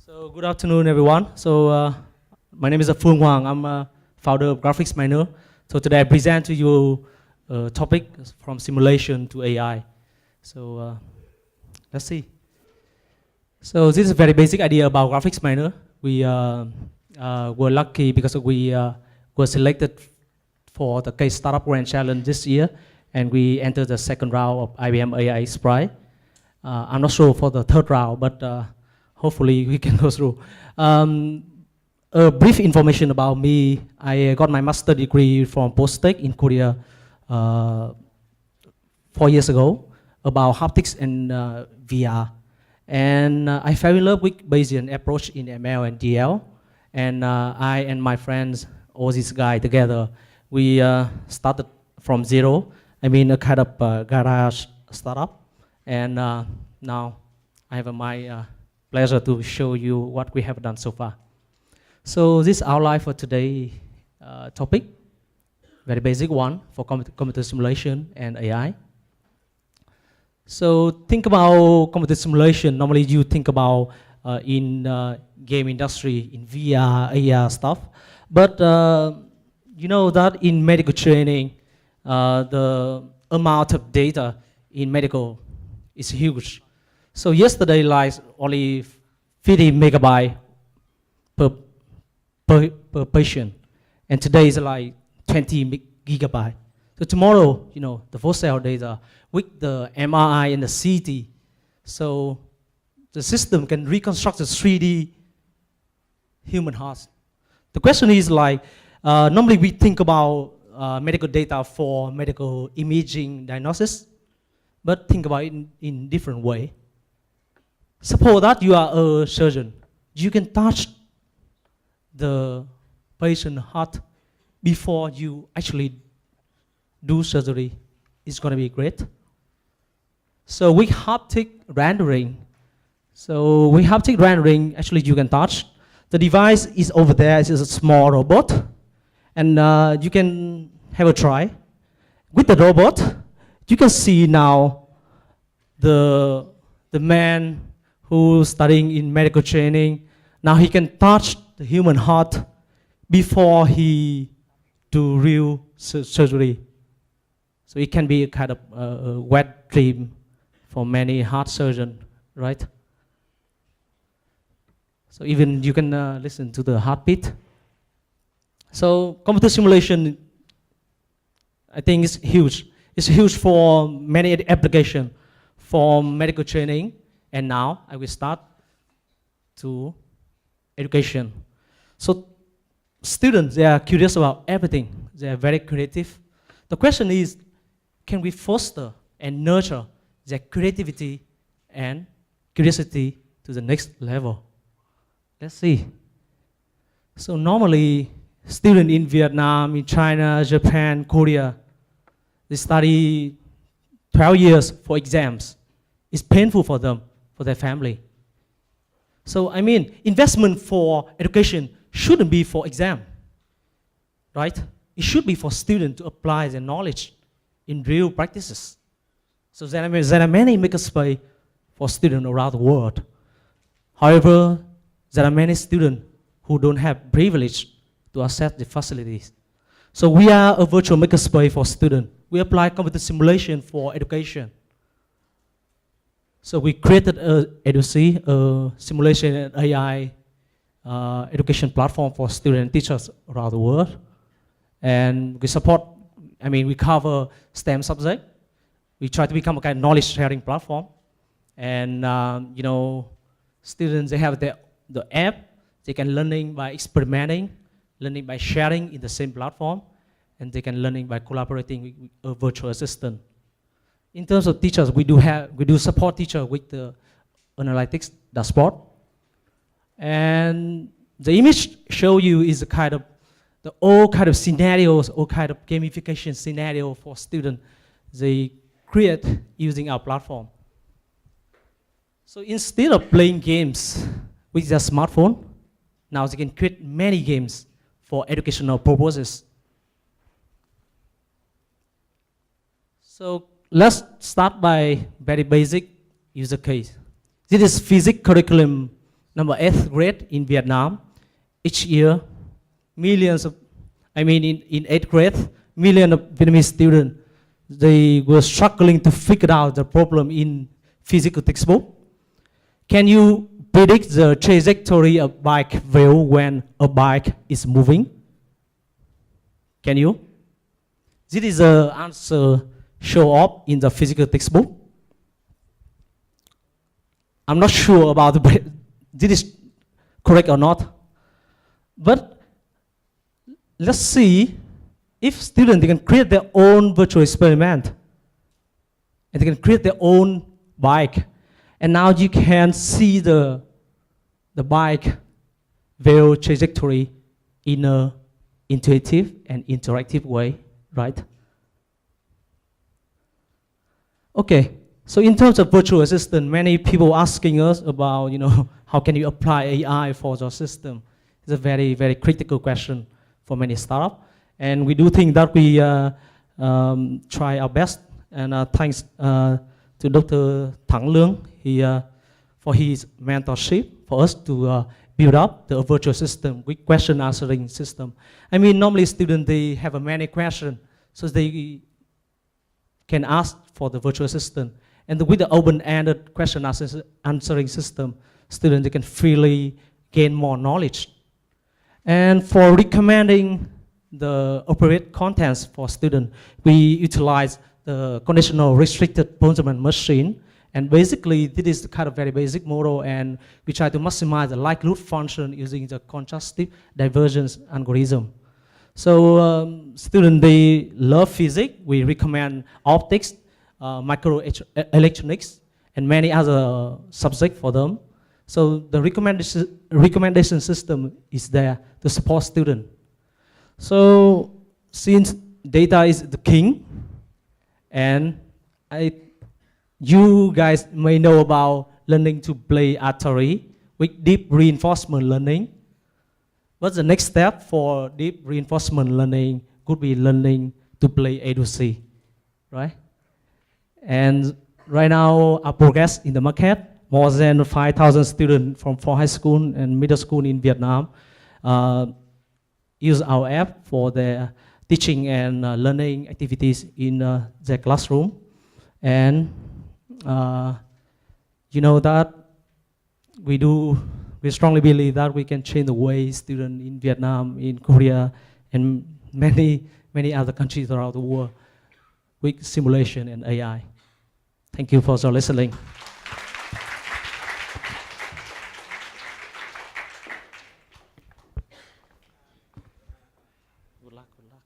So good afternoon, everyone. My name is Hoang. I'm a founder of Graphics Minor. So today I present to you a topic from simulation to AI. Let's see. So this is a very basic idea about Graphics Minor. We were lucky because we were selected for the Case Startup Grand Challenge this year, and we entered the second round of IBM AI Sprite. I'm not sure for the third round, but hopefully we can go through. A brief information about me. I got my master degree from Post-Tech in Korea 4 years ago about haptics and VR. And I fell in love with Bayesian approach in ML and DL. And I and my friends, all these guys together, we started from zero. I mean, a kind of garage startup. And now I have my pleasure to show you what we have done so far. So this is our life for today topic, very basic one for computer simulation and AI. So think about computer simulation. Normally you think about in game industry, in VR, AR stuff. But you know that in medical training, the amount of data in medical is huge. So yesterday, like only 50 megabyte per patient, and today is like 20 gigabyte. So tomorrow, you know, the full cell data with the MRI and the CT, so the system can reconstruct the 3D human heart. The question is like, normally we think about medical data for medical imaging diagnosis, but think about it in different way. Suppose that you are a surgeon. You can touch the patient's heart before you actually do surgery. It's going to be great. So with haptic rendering, actually you can touch. The device is over there. It's a small robot. And you can have a try. With the robot, you can see now the man who's studying in medical training. Now he can touch the human heart before he do real surgery. So it can be a kind of a wet dream for many heart surgeons, right? So even you can listen to the heartbeat. So computer simulation, I think is huge. It's huge for many applications, for medical training, and now I will start to education. So students, they are curious about everything. They are very creative. The question is, can we foster and nurture their creativity and curiosity to the next level? Let's see. So normally, students in Vietnam, in China, Japan, Korea, they study 12 years for exams. It's painful for them, for their family. So I mean, investment for education shouldn't be for exam, right? It should be for students to apply their knowledge in real practices. So there are many makerspace for students around the world. However, there are many students who don't have privilege to access the facilities. So we are a virtual makerspace for students. We apply computer simulation for education. So we created EduC, a simulation and AI education platform for students and teachers around the world. And we support, I mean, we cover STEM subject. We try to become a kind of knowledge sharing platform. And, you know, students, they have the app. They can learning by experimenting, learning by sharing in the same platform, and they can learning by collaborating with a virtual assistant. In terms of teachers, we do support teacher with the analytics dashboard. And the image show you is a kind of all kind of scenarios, all kind of gamification scenario for students they create using our platform. So instead of playing games with their smartphone, now they can create many games for educational purposes. So let's start by very basic user case. This is physics curriculum number 8th grade in Vietnam, each year, millions of, in 8th grade, millions of Vietnamese students, they were struggling to figure out the problem in physical textbook. Can you predict the trajectory of bike wheel when a bike is moving? Can you? This is the answer show up in the physical textbook. I'm not sure about this is correct or not. But let's see if students they can create their own virtual experiment and they can create their own bike. And now you can see the bike wheel trajectory in an intuitive and interactive way, right? Okay, so in terms of virtual assistant, many people asking us about, how can you apply AI for your system? It's a very, very critical question for many startups. And we do think that we try our best. And thanks to Dr. Thang Leung for his mentorship for us to build up the virtual system with question answering system. Normally students, they have many questions, so they can ask for the virtual assistant. And with the open-ended question answering system, students they can freely gain more knowledge. And for recommending the appropriate contents for students, we utilize the conditional restricted Boltzmann machine. And basically, this is kind of very basic model, and we try to maximize the likelihood function using the contrastive divergence algorithm. So students, they love physics. We recommend optics, microelectronics, and many other subjects for them. So the recommendation system is there to support students. So since data is the king, and you guys may know about learning to play Atari with deep reinforcement learning. But the next step for deep reinforcement learning could be learning to play A to C, right? And right now, our progress in the market, more than 5,000 students from 4 high school and middle school in Vietnam use our app for their teaching and learning activities in their classroom. And that we strongly believe that we can change the way students in Vietnam, in Korea, and many other countries around the world with simulation and AI. Thank you for your listening. Good luck, good luck.